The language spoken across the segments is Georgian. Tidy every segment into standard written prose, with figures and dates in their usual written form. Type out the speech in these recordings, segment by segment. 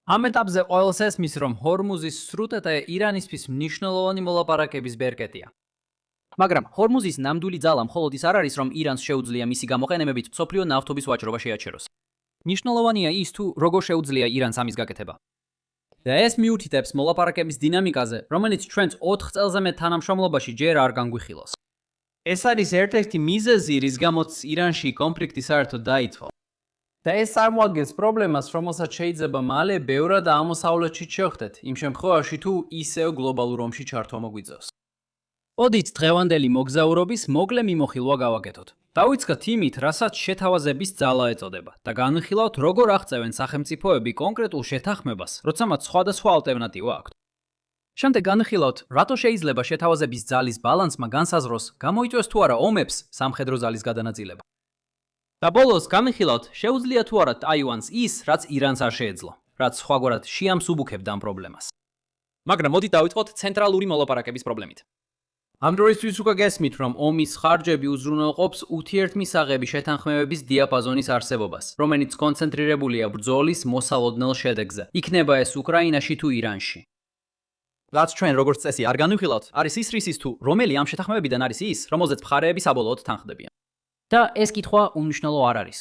ამ ეტაპზე ყველას ესმის, რომ ჰორმუზის სრუტე ირანისთვის მნიშვნელოვანი მოლაპარაკების ბერკეტია. მაგრამ ჰორმუზის ნამდვილი ძალა მხოლოდ ის არ არის, რომ ირანს შეუძლია მისი გამოყენებით მსოფლიო ნავთობის ვაჭრობა შეაჩეროს. მნიშვნელოვანია ის, თუ როგორ შეუძლია ირანს ამის გაკეთება. და ეს მიუთითებს მოლაპარაკების დინამიკაზე, რომელიც ჩვენს 4 წელზე მეტ თანამშრომლობაში ჯერ არ განგვიხილოს. ეს არის ერთ-ერთი მიზეზი, რის გამოც ირანში კონფლიქტი საერთოდ დაიწყო. და ეს წარმოადგენს პრობლემას, რომელსაც შეიძლება მალე ბევრად აღმოსავლეთში შევხვდეთ, იმ შემთხვევაში თუ ისევ გლობალურ ომში ჩართვა მოგვიწევს. ოდით დღევანდელი მოგზაურობის მოკლე მიმოხილვა გავაკეთოთ. დავიწყოთ იმით, რასაც შეთავაზების ძალა ეწოდება და განვიხილავთ, როგორ აღწევენ სახელმწიფოები კონკრეტულ შეთანხმებას, როცა მათ სხვადასხვა ალტერნატივა აქვთ. შემდეგ განვიხილავთ, რატო შეიძლება შეთავაზების ძალის ბალანსმა განსაზღვროს, გამოიწვევს თუ არა ომებს სამხედრო ძალის გადანაწილება. და ბოლოს განვიხილავთ, შეუძლია თუ არა ტაივანს ის, რაც ირანს არ შეეძლო, რაც სხვაგვარად შეამსუბუქებდა ამ პრობლემას. მაგრამ მოდით დავიწყოთ ცენტრალური მოლაპარაკების პრობლემით. ამ დროისთვის უკვე გესმით, რომ ომის ხარჯები უზრუნველყოფს ურთიერთმისაღები შეთანხმებების დიაპაზონის არსებობას, რომელიც კონცენტრირებულია ბრძოლის მოსალოდნელ შედეგზე, იქნება ეს უკრაინაში თუ ირანში. რაც ჩვენ როგორც წესი არ განვიხილავთ, არის ის რისის თუ რომელი ამ შეთანხმებებიდან არის ის, რომელზეც მხარეები საბოლოოდ თანხმდებიან. და ეს კითხვა უმნიშვნელო არ არის.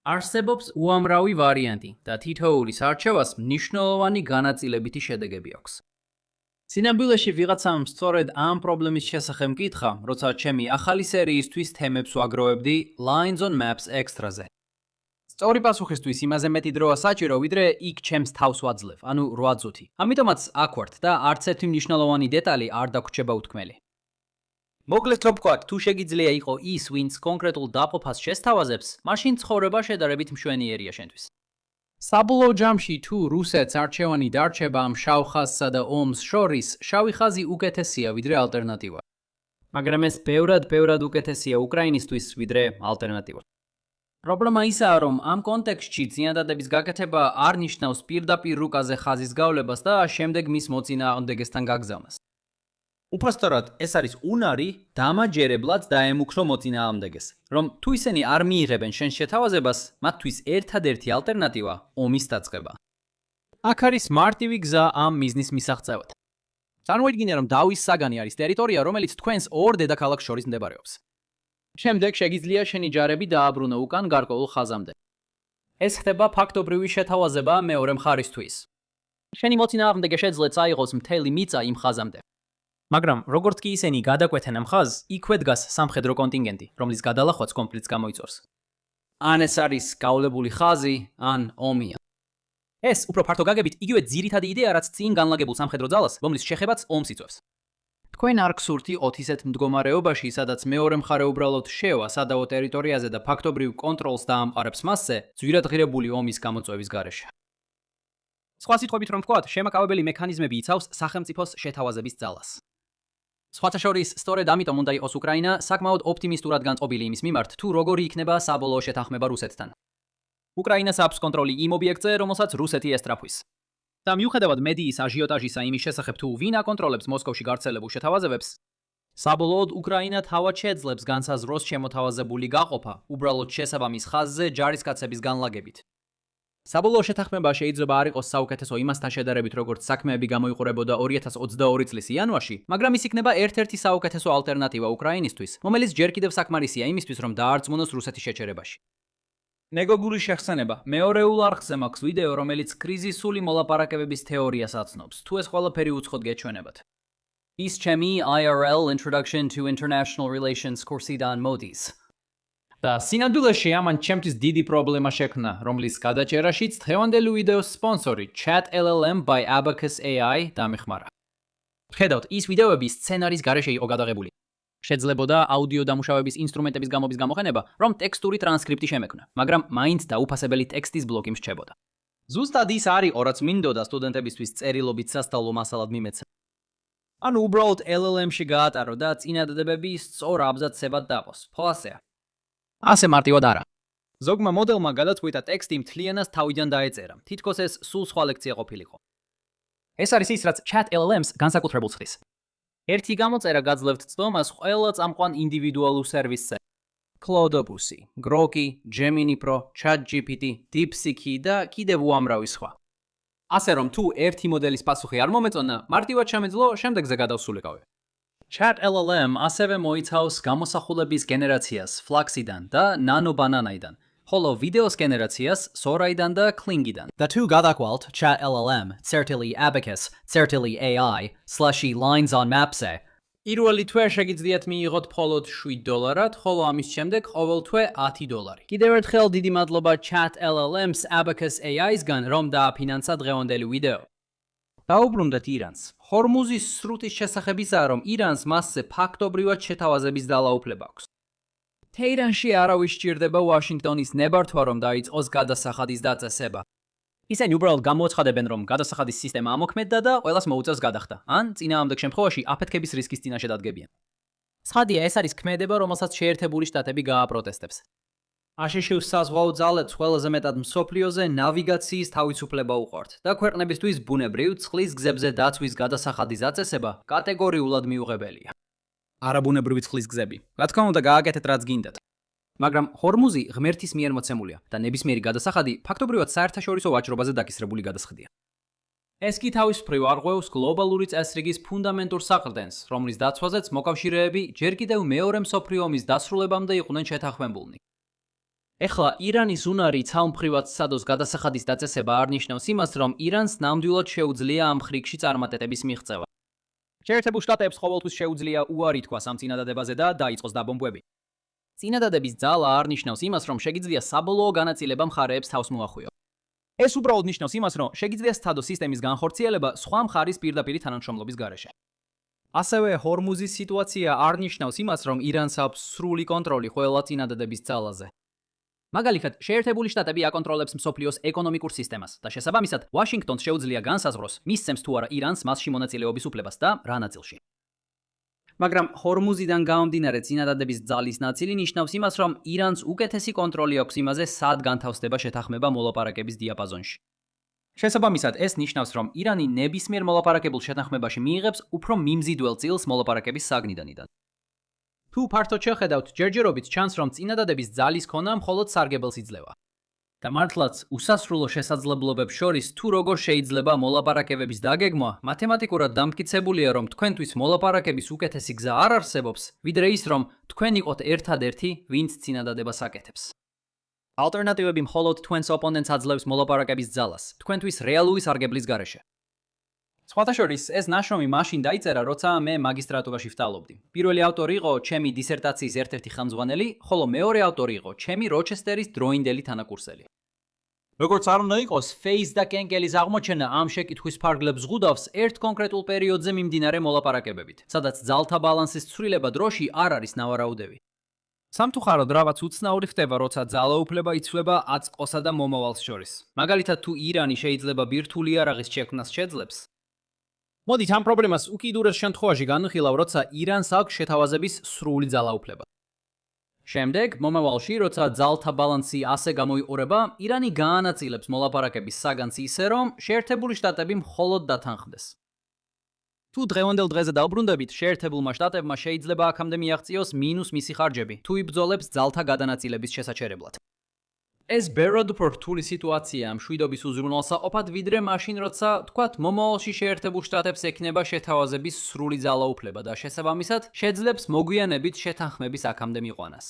არსებობს უამრავი ვარიანტი და თითოეულის არჩევას მნიშვნელოვანი განაწილებითი შედეგები აქვს. სინამდვილეში ვიღაცამ სწორედ ამ პრობლემის შესახებ მკითხა, როცა ჩემი ახალი სერიისთვის თემებს ვაგროვებდი Lines on Maps Extra-ზე. სწორი პასუხისთვის იმაზე მეტი დროა საჭირო, ვიდრე იქ ჩემს თავს ვაძლევ, ანუ 8 წუთი. ამიტომაც აქ ვართ და არც ერთი მნიშვნელოვანი დეტალი არ დაგვრჩება უთქმელი. მოკლედ რომ ვთქვათ, თუ შეგიძლია იყო ის, ვინც კონკრეტულ დაყოფას შესთავაზებს, მაშინ ცხოვრება შედარებით მშვენიერია შენთვის. საბოლოო ჯამში თუ რუსეთს არჩევანი დარჩება ამ შავ ხაზსა და ომს შორის, შავი ხაზი უკეთესია ვიდრე ალტერნატივა. მაგრამ ეს ბევრად უკეთესია უკრაინისთვის ვიდრე ალტერნატივა. პრობლემა ისაა, რომ ამ კონტექსტში ძინადადების გაკეთება არ ნიშნავს პირდაპირ რუკაზე ხაზის გავლებას და შემდეგ მის მოწინააღმდეგესთან გაგზავნას. უბრალოდ ეს არის უნარი დამაჯერებლად დაემუქრო მოწინააღმდეგეს, რომ თუ ისინი არ მიიღებენ შენ შეთავაზებას, მათთვის ერთადერთი ალტერნატივა ომის დაწყება. აქ არის მარტივი გზა ამ მიზნის მისაღწევად. წარმოიდგინე, რომ დავის საგანი არის ტერიტორია, რომელიც თქვენს ორ დედაქალაქს შორის მდებარეობს. შემდეგ შეგიძლია შენი ჯარები დააბრუნო უკან გარკვეულ ხაზამდე. ეს ხდება ფაქტობრივი შეთავაზება მეორე მხარისთვის. შენი მოწინააღმდეგე შეძლო წაიღოს მთელი მიწა იმ ხაზამდე. მაგრამ როგორც კი ისინი გადაკვეთენ ამ ხაზს, იქვე დგას სამხედრო კონტინგენტი, რომლის გადალახვაც კონფლიქტს გამოიწვევს. ან ეს არის გავლებული ხაზი, ან ომია. ეს უფრო ფართო გაგებით იგივე ძირითადი იდეა, რაც წინ განლაგებულ სამხედრო ძალას, რომლის შეხებაც ომს იწვევს. თქვენ არ გსურთ იყოთ ისეთ მდგომარეობაში, სადაც მეორე მხარე უბრალოდ შევა სადავო ტერიტორიაზე და ფაქტობრივ კონტროლს დაამყარებს მასზე, ძვირადღირებული ომის გამოწვევის გარეშე. სხვა სიტყვებით რომ ვთქვათ, შემაკავებელი მექანიზმები იცავს სახელმწიფოს შეთავაზების ძალას. სხვათა შორის, სწორედ ამიტომ უნდა იყოს უკრაინა საკმაოდ ოპტიმისტურად განწყობილი იმის მიმართ, თუ როგორი იქნება საბოლოო შეთანხმება რუსეთთან. უკრაინას აქვს კონტროლი იმ ობიექტზე, რომელსაც რუსეთი ესწრაფვის. და მიუხედავად მედიის აჟიოტაჟისა იმის შესახებ, თუ ვინ აკონტროლებს მოსკოვში გავრცელებულ შეთავაზებებს, საბოლოოდ უკრაინა თავად შეძლებს განსაზღვროს შემოთავაზებული გაყოფა, უბრალოდ შესაბამის ხაზზე ჯარისკაცების განლაგებით. საბოლოო შეთანხმება შეიძლება არ იყოს საუკეთესო იმასთან შედარებით, როგორც საქმეები გამოიყურებოდა 2022 წლის იანვარში, მაგრამ ის იქნება ერთ-ერთი საუკეთესო ალტერნატივა უკრაინისთვის, რომელიც ჯერ კიდევ საკმარისია იმისთვის, რომ დაარწმუნოს რუსეთის შეჩერებაში. ნეგოგური შეხსენება. მეორეულ არხზე მაქვს ვიდეო, რომელიც კრიზისული მოლაპარაკებების თეორიას აცნობს. თუ ეს ყველაფერი უცხოდ გეჩვენებათ. ის ჩემი IRL Introduction to International Relations კურსიდან მოდის. და სინამდვილეში ამან ჩემთვის დიდი პრობლემა შექმნა, რომლის გადაჭერაშიც დღევანდელი ვიდეოს სპონსორი ChatLLM by Abacus AI დამეხმარა. ხედავთ, ის ვიდეოები სცენარის გარეშე იყო გადაღებული. შეძლებოდა აუდიო დამუშავების ინსტრუმენტების გამობის გამოყენება, რომ ტექსტური ტრანსკრიპტი შემექმნა, მაგრამ მაინც დაუფასებელი ტექსტის ბლოკი მრჩებოდა. ზუსტად ის არის, რაც მინდოდა სტუდენტებისთვის წერილობით სასწავლო მასალად მიმეცა. ანუ უბრალოდ LLM-ში გაატარო და წინადადებები სწორ აბზაცებად დაყოს. ხო ასეა. ასე მარტივად არა. ზოგმა მოდელმა გადაწყვიტა ტექსტი მთლიანად თავიდან დაეწერა. თითქოს ეს სულ სხვა ლექცია ყოფილიყო. ეს არის ის, რაც ChatLLM-ს განსაკუთრებულს ხდის. ერთი გამოწერა გაძლევთ ცდომას ყველა წამყვან ინდივიდუალურ სერვისზე. Cloudopus, Grok, Gemini Pro, ChatGPT, DeepSeek და კიდევ უამრავი სხვა. ასე რომ თუ ერთი მოდელის პასუხი არ მომეწონა, მარტივად შემეძლო შემდეგზე გადავსულიყავი. Chat LLM ასევე მოიცავს გამოსახულების გენერაციას Fluxy-დან და Nano-Banana-დან, ხოლო ვიდეოს გენერაციას Sora-დან და Kling-დან. The two გადაყვალთ Chat LLM, Certainly Abacus, Certainly AI, Slushy Lines on Mapse. პირველი თვე შეგიძლიათ მიიღოთ მხოლოდ $7, ხოლო ამის შემდეგ ყოველ თვე $10. კიდევ ერთხელ დიდი მადლობა Chat LLM-ს Abacus AI-სგან, რომ დააფინანსა დღევანდელი ვიდეო. დაუბრუნდეთ ირანს. ჰორმუზის სრუტის შესახებისაა, რომ ირანს მასზე ფაქტობრივად შეთავაზების ძალაუფლება აქვს. თეირანში არავის სჭირდება ვაშინგტონის ნებართვა, რომ დაიწყოს გადასახადის დაწესება. ისინი უბრალოდ გამოაცხადებენ, რომ გადასახადის სისტემა ამოქმედდა და ყველას მოუწევს გადახდა, ან წინააღმდეგ შემთხვევაში აფეთქების რისკის წინაშე დადგებიან. ცხადია, ეს არის ქმედება, რომელსაც შეერთებული შტატები გააპროტესტებს. აშშ-ს საზღვაო ძალებს ყველაზე მეტად მსოფლიოზე ნავიგაციის თავისუფლება უყვართ და ქვეყნებისთვის ბუნებრივ წყლის გზებზე დაცვის გადასახადის დაწესება კატეგორიულად მიუღებელია. არაბუნებრივი წყლის გზები. რა თქმა უნდა, გააკეთეთ რაც გინდათ. მაგრამ ჰორმუზი ღმერთის მიერ მოცემულია და ნებისმიერი გადასახადი ფაქტობრივად საერთაშორისო ვაჭრობაზე დაკისრებული გადასხდია. ეს კი თავის მხრივ არღვევს გლობალური წესრიგის ფუნდამენტურ საყრდენს, რომლის დაცვაზეც მოკავშირეები ჯერ კიდევ მეორე მსოფლიო ომის დასრულებამდე იყვნენ შეთანხმებულნი. ეხლა ირანის უნარი ცალმხრივად სცადოს გადასახადის დაწესება არ ნიშნავს იმას, რომ ირანს ნამდვილად შეუძლია ამ ხრიგში წარმატებების მიღწევა. შეერთებულ შტატებს ყოველთვის შეუძლია უარი თქვას ამ წინადადებაზე და დაიწყოს დაბომბვები. წინადადების ძალა არ ნიშნავს იმას, რომ შეგიძლია საბოლოო განაწილება მხარეებს თავს მოახვიო. ეს უბრალოდ ნიშნავს იმას, რომ შეგიძლია სცადოს სისტემის განხორციელება სხვა მხარის პირდაპირი თანამშრომლობის გარეშე. ასევე ჰორმუზის სიტუაცია არ ნიშნავს იმას, რომ ირანს აქვს სრული კონტროლი ყველა წინადადების ძალაზე. მაგალითად, შეერთებული შტატები აკონტროლებს მსოფლიოს ეკონომიკურ სისტემას და შესაბამისად, ვაშინგტონს შეუძლია განსაზღვროს, მისცემს თუ არა ირანს მასში მონაწილეობის უფლებას და რა ნაწილში. მაგრამ ჰორმუზიდან გამომდინარე წინადადების ძალის ნაწილი ნიშნავს იმას, რომ ირანს უკეთესი კონტროლი აქვს იმაზე, სად განთავსდება შეთანხმება მოლაპარაკების დიაპაზონში. შესაბამისად, ეს ნიშნავს, რომ ირანი ნებისმიერ მოლაპარაკებულ შეთანხმებაში მიიღებს უფრო მიმზიდველ წილს მოლაპარაკების საგნიდანიდან. თუ ფართოდ შეხედავთ, ჯერჯერობით ჩანს, რომ წინადადების ძალის ქონა მხოლოდ სარგებელს იძლევა. და მართლაც, უსასრულო შესაძლებლობებს შორის თუ როგორ შეიძლება მოლაპარაკებების დაგეგმვა, მათემატიკურად დამტკიცებულია, რომ თქვენთვის მოლაპარაკების უკეთესი გზა არ არსებობს, ვიდრე ის, რომ თქვენ იყოთ ერთადერთი, ვინც წინადადებას აკეთებს. ალტერნატივები მხოლოდ თქვენს ოპონენტს აძლევს მოლაპარაკების ძალას, თქვენთვის რეალური სარგებლის გარეშე. სხვათა შორის, ეს ნაშრომი მაშინ დაიწერა, როცა მე მაგისტრატურაში ვსწავლობდი. პირველი ავტორი იყო ჩემი დისერტაციის ერთ-ერთი ხელმძღვანელი, ხოლო მეორე ავტორი იყო ჩემი როჩესტერის დროინდელი თანაკურსელი. როგორც არ უნდა იყოს, ფეის და კენკელის აღმოჩენა ამ შეკითხვის ფარგლებს ზღუდავს ერთ კონკრეტულ პერიოდზე მიმდინარე მოლაპარაკებებით, სადაც ძალთა ბალანსის ცვლილება დროში არ არის ნავარაუდევი. სამწუხაროდ, რაღაც უცნაური ხდება, როცა ძალაუფლება იცვლება აწყოსა და მომავალს შორის. მაგალითად, თუ ირანი შეიძლება ბირთვული იარაღის შექმნას შეძლებს, მოდით ამ პრობლემას უკიდურეს შემთხვევაში განვიხილავ, როცა ირანს აქვს შეთავაზების სრული ძალაუფლება. შემდეგ, მომავალში, როცა ძალთა ბალანსი ასე გამოიყურება, ირანი გაანაწილებს მოლაპარაკების საგანს ისე, რომ შეერთებული შტატები მხოლოდ დათანხმდეს. თუ დღევანდელ დღეზე დაუბრუნდებით, შეერთებულმა შტატებმა შეიძლება აქამდე მიაღწიოს მინუს მისი ხარჯები, თუ იბრძოლებს ძალთა გადანაწილების შესაჩერებლად. ეს ბევრად უფრო რთული სიტუაცია მშვიდობის უზრუნველსაყოფად, ვიდრე მაშინ, როცა, თქვათ, მომავალში შეერთებულ შტატებს ექნება შეთავაზების სრული ძალაუფლება და შესაბამისად შეძლებს მოგვიანებით შეთანხმების აქამდე მიყვანას.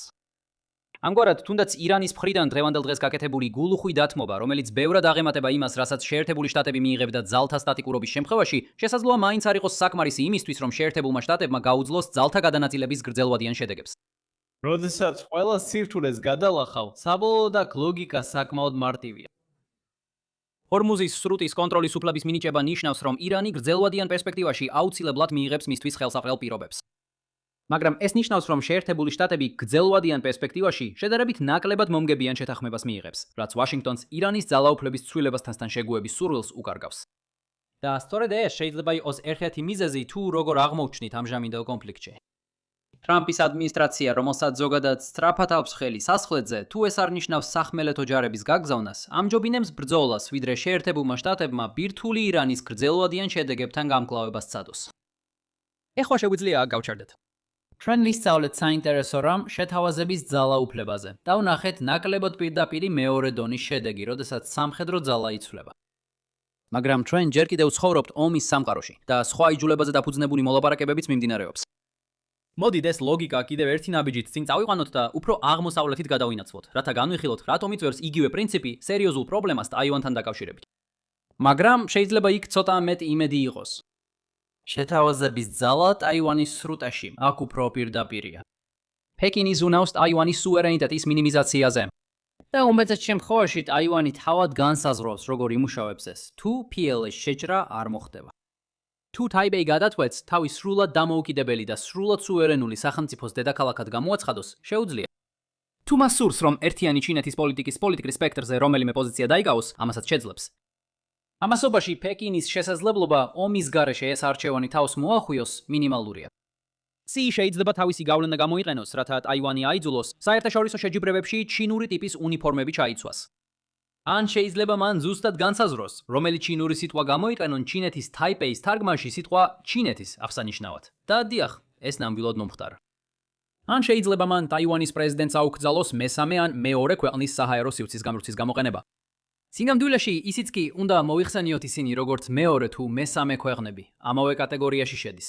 ამგვარად, თუნდაც ირანის მხრიდან დღევანდელ დღეს გაკეთებული გულუხვი დათმობა, რომელიც ბევრად აღემატება იმას, რასაც შეერთებული შტატები მიიღებდა ძალთა სტატიკურობის შემთხვევაში, შესაძლოა მაინც არ იყოს საკმარისი იმისთვის, რომ შეერთებულმა შტატებმა გაუძლოს ძალთა გადანაწილების გრძელვადიან შედეგებს. როდესაც ყველა სირთულეს გადალახავ, საბოლოოდ აქ ლოგიკა საკმაოდ მარტივია. ჰორმუზის სრუტის კონტროლის უფლების მინიჭება ნიშნავს, რომ ირანი გრძელვადიან პერსპექტივაში აუცილებლად მიიღებს მისთვის ხელსაყრელ პირობებს. მაგრამ ეს ნიშნავს, რომ შეერთებული შტატები გრძელვადიან პერსპექტივაში შედარებით ნაკლებად მომგებიან შეთანხმებას მიიღებს, რაც ვაშინგტონს ირანის ძალაუფლების ცვლილებასთან შეგუების სურვილს უკარგავს. და სწორედ ეს შეიძლება იყოს ერთ-ერთი მიზეზი, თუ როგორ აღმოჩნდით ამჟამინდელ კონფლიქტში. ტრამპის ადმინისტრაცია, რომელსაც ზოგადად სწრაფად აქვს ხელი სასხლეთზე, თუ ეს არ ნიშნავს სახმელეთო ჯარების გაგზავნას, ამჯობინებს ბრძოლას, ვიდრე შეერთებულმა შტატებმა ბირთვული ირანის გრძელვადიან შედეგებთან გამკლავებას სცადოს. ეხლა შეგვიძლია აქ გავჩერდეთ. ჩვენ ვისწავლეთ საინტერესო რამ შეთავაზების ძალაუფლებაზე და ვნახეთ ნაკლებად პირდაპირი მეორე დონის შედეგი, როდესაც სამხედრო ძალა იცვლება. მაგრამ ჩვენ ჯერ კიდევ ცხოვრობთ ომის სამყაროში და სხვა იძულებაზე დაფუძნებული მოლაპარაკებებიც მიმდინარეობს. მოდით ეს ლოგიკა კიდევ ერთი ნაბიჯით წინ წავიყვანოთ და უფრო აღმოსავლეთით გადავინაცვლოთ, რათა განვიხილოთ, რატომ იწვევს იგივე პრინციპი სერიოზულ პრობლემას ტაივანთან დაკავშირებით. მაგრამ შეიძლება იქ ცოტა მეტი იმედი იყოს. შეთავაზების ძალა ტაივანის სრუტეში აქ უფრო პირდაპირია. პეკინი ზუნავს ტაივანის სუვერენიტეტის მინიმიზაციაზე. და უმეტეს შემთხვევაში ტაივანი თავად განსაზღვრავს, როგორ იმუშავებს ეს, თუ PL-ის შეჭრა არ მოხდება. თუ თაიბეი გადაწყვეტს თავის სრულად დამოუკიდებელი და სრულად სუვერენული სახელმწიფოს დედაქალაქად გამოაცხადოს, შეუძლია. თუ მას სურს, რომ ერთიანი ჩინეთის პოლიტიკის სპექტრზე რომელიმე პოზიცია დაიკავოს, ამასაც შეძლებს. ამასობაში პეკინის შესაძლებლობა ომის გარეშე ეს არჩევანი თავს მოახვიოს მინიმალურია. სი შეიძლება თავისი გავლენა გამოიყენოს, რათა ტაივანი აიძულოს საერთაშორისო შეჯიბრებებში ჩინური ტიპის უნიფორმები ჩაიცვას. ან შეიძლება მან ზუსტად განსაზღვროს, რომელი ჩინური სიტყვა გამოიყენონ ჩინეთის თაიპეის თარგმანში სიტყვა ჩინეთის აღსანიშნავად. და დიახ, ეს ნამდვილად მომხდარა. ან შეიძლება მან ტაივანის პრეზიდენტს აუკრძალოს მესამე ან მეორე ქვეყნის საჰაერო სივრცის გამრუცის გამოყენება. სინამდვილეში ისიც კი უნდა მოიხსენიოთ ისინი როგორც მეორე თუ მესამე ქვეყნები, ამავე კატეგორიაში შედის.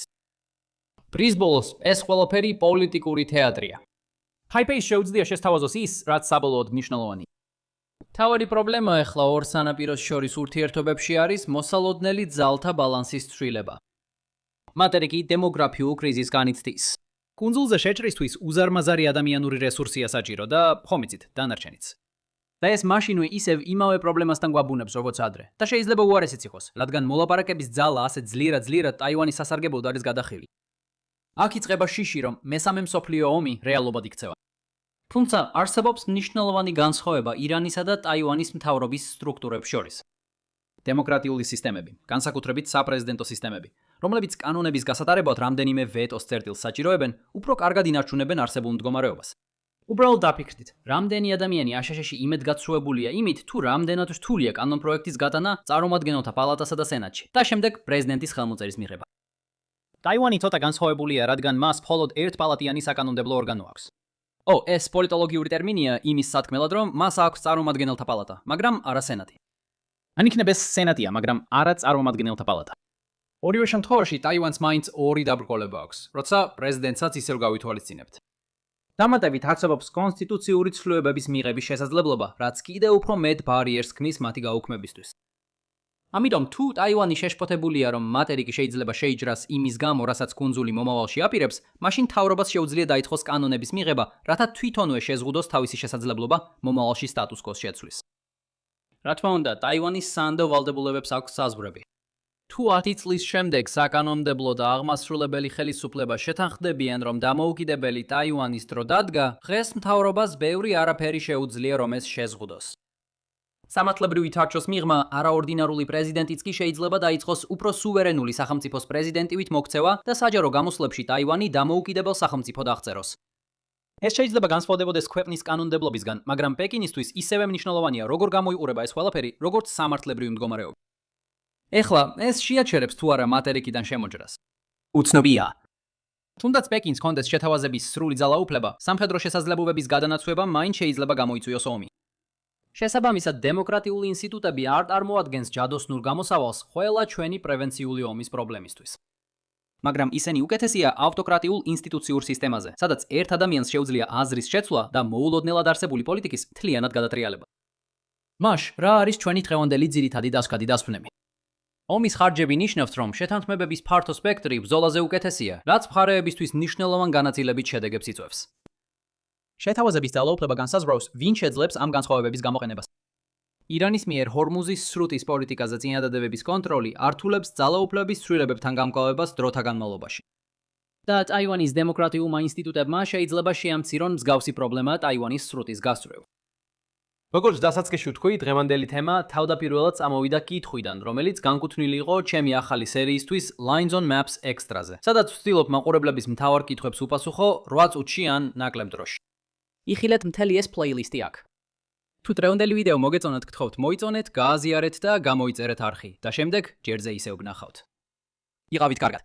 პრის ბოლოს ეს ყველაფერი პოლიტიკური თეატრია. თაიპეის შეუძლია შესთავაზოს ის, რაც საბოლოოდ მნიშვნელოვანი. თავი პრობლემა ახლა ორ სანაპიროს შორის ურთიერთობებში არის მოსალოდნელი ძალთა ბალანსის ცვლილება. მატერიკი დემოგრაფიულ კრიზისს განიცდის. კუნძულზე შეჭრისთვის უზარმაზარი ადამიანური რესურსია საჭირო და ხომ იცით, დანარჩენიც. და ეს მაშინვე ისევ იმავე პრობლემასთან გვაბუნებს, როგორც ადრე. და შეიძლება უარესიც იყოს, რადგან მოლაპარაკების ძალა ასე ძლიერად ტაივანის სასარგებლოდ არის გადახილი. აქ იწყება შიში, რომ მესამე მსოფლიო ომი რეალობად იქცევა. თუმცა არსებობს მნიშვნელოვანი განსხვავება ირანისა და ტაივანის მთავრობის სტრუქტურებს შორის. დემოკრატიული სისტემები, განსაკუთრებით საპრეზიდენტო სისტემები, რომლებიც კანონების გასატარებლად რამდენიმე ვეტოს წერტილს საჭიროებენ, უფრო კარგად ინარჩუნებენ არსებულ მდგომარეობას. უბრალოდ დაფიქრდით, რამდენი ადამიანი აშშ-ში იმედგაცრუებულია იმით, თუ რამდენად რთულია კანონპროექტის გატანა წარმომადგენელთა პალატასა და სენატში და შემდეგ პრეზიდენტის ხელმოწერის მიღება. ტაივანი ცოტა განსხვავებულია, რადგან მას მხოლოდ ერთპალატიანი საკანონმდებლო ორგანო აქვს. ეს პოლიტოლოგიური ტერმინია იმის სათქმელად, რომ მას აქვს წარმომადგენელთა პალატა, მაგრამ არა სენატი. ან იქნებ ეს სენატია, მაგრამ არა წარმომადგენელთა პალატა. ორივე შემთხვევაში ტაივანს მაინც ორი დაბრკოლება აქვს, როცა პრეზიდენტსაც ისევ გავითვალისწინებთ. დამატებით არსებობს კონსტიტუციური ცვლილებების მიღების შესაძლებლობა, რაც კიდევ უფრო მეტ ბარიერს ქმნის მათი გაუქმებისთვის. ამიტომ თუ ტაივანი შეშფოთებულია, რომ მატერიკი შეიძლება შეიჯრას იმის გამო, რასაც კუნძული მომავალში აპირებს, მაშინ მთავრობას შეუძლია დაიწყოს კანონების მიღება, რათა თვითონვე შეზღუდოს თავისი შესაძლებლობა მომავალში სტატუს კოს შეცვლის. რა თქმა უნდა, ტაივანის სანდო ვალდებულებებს აქვს საზღვრები. თუ 10 წლის შემდეგ საკანონმდებლო და აღმასრულებელი ხელისუფლება შეთანხმდებიან, რომ დამოუკიდებელი ტაივანის დრო დადგა, დღეს მთავრობას ბევრი არაფერი შეუძლია, რომ ეს შეზღუდოს. სამართლებრივი თარჩოს მიღმა არაორდინარული პრეზიდენტიც კი შეიძლება დაიწყოს უფრო სუვერენული სახელმწიფოს პრეზიდენტივით მოქცევა და საჯარო გამოსვლებში ტაივანი დამოუკიდებელ სახელმწიფოდ აღწეროს. ეს შეიძლება განსხვავდებოდეს ქვეყნის კანონმდებლობისგან, მაგრამ პეკინისთვის ისევე მნიშვნელოვანია, როგორ გამოიყურება ეს ყველაფერი, როგორც სამართლებრივი მდგომარეობა. ეხლა ეს შეაჩერებს თუ არა მატერიკიდან შემოჭრას. უცნობია. თუნდაც პეკინს ჰქონდეს შეთავაზების სრული ძალაუფლება, სამხედრო შესაძლებლობების გადანაცვლება მაინც შეიძლება გამოიწვიოს ომი. შესაბამისად, დემოკრატიული ინსტიტუტები არ წარმოადგენს ჯადოსნურ გამოსავალს ყველა ჩვენი პრევენციული ომის პრობლემისთვის. მაგრამ ისინი უკეთესია ავტოკრატიულ ინსტიტუციურ სისტემაზე, სადაც ერთ ადამიანს შეუძლია აზრის შეცვლა და მოულოდნელად არსებული პოლიტიკის მთლიანად გადატრიალება. მაშ, რა არის ჩვენი დღევანდელი ძირითადი დასკადი დასვენები? ომის ხარჯები ნიშნავს, რომ შეთანხმებების ფართო სპექტრი ბრძოლაზე უკეთესია, რაც მხარეებისთვის მნიშვნელოვან განაწილებით შედეგებს იწვევს. შეთავაზების ძალაუფლება განსაზღვრავს, ვინ შეძლებს ამ განსხვავებების გამოყენებას. ირანის მიერ ჰორმუზის სრუტის პოლიტიკაზე წინადადების კონტროლი ართულებს ძალაუფლების ცვლილებებთან გამკლავებას დროთა განმავლობაში. და ტაივანის დემოკრატიულმა ინსტიტუტებმა შეიძლება შეამცირონ მსგავსი პრობლემა ტაივანის სრუტის გასწვრივ. როგორც დასაწყისში ვთქვი, დღევანდელი თემა თავდაპირველად წამოვიდა კითხვიდან, რომელიც განკუთვნილი იყო ჩემი ახალი სერიისთვის Lines on Maps Extra-ზე, სადაც ვცდილობ მაყურებლების მთავარ კითხვებს უპასუხო 8 წუთში ან ნაკლებ დროში. იხილეთ მთელი ეს პლეილისტი აქ. თუ დღევანდელი ვიდეო მოგეწონათ, გთხოვთ მოიწონეთ, გააზიარეთ და გამოიწერეთ არხი და შემდეგ ჯერზე ისევ გნახავთ. იყავით კარგად.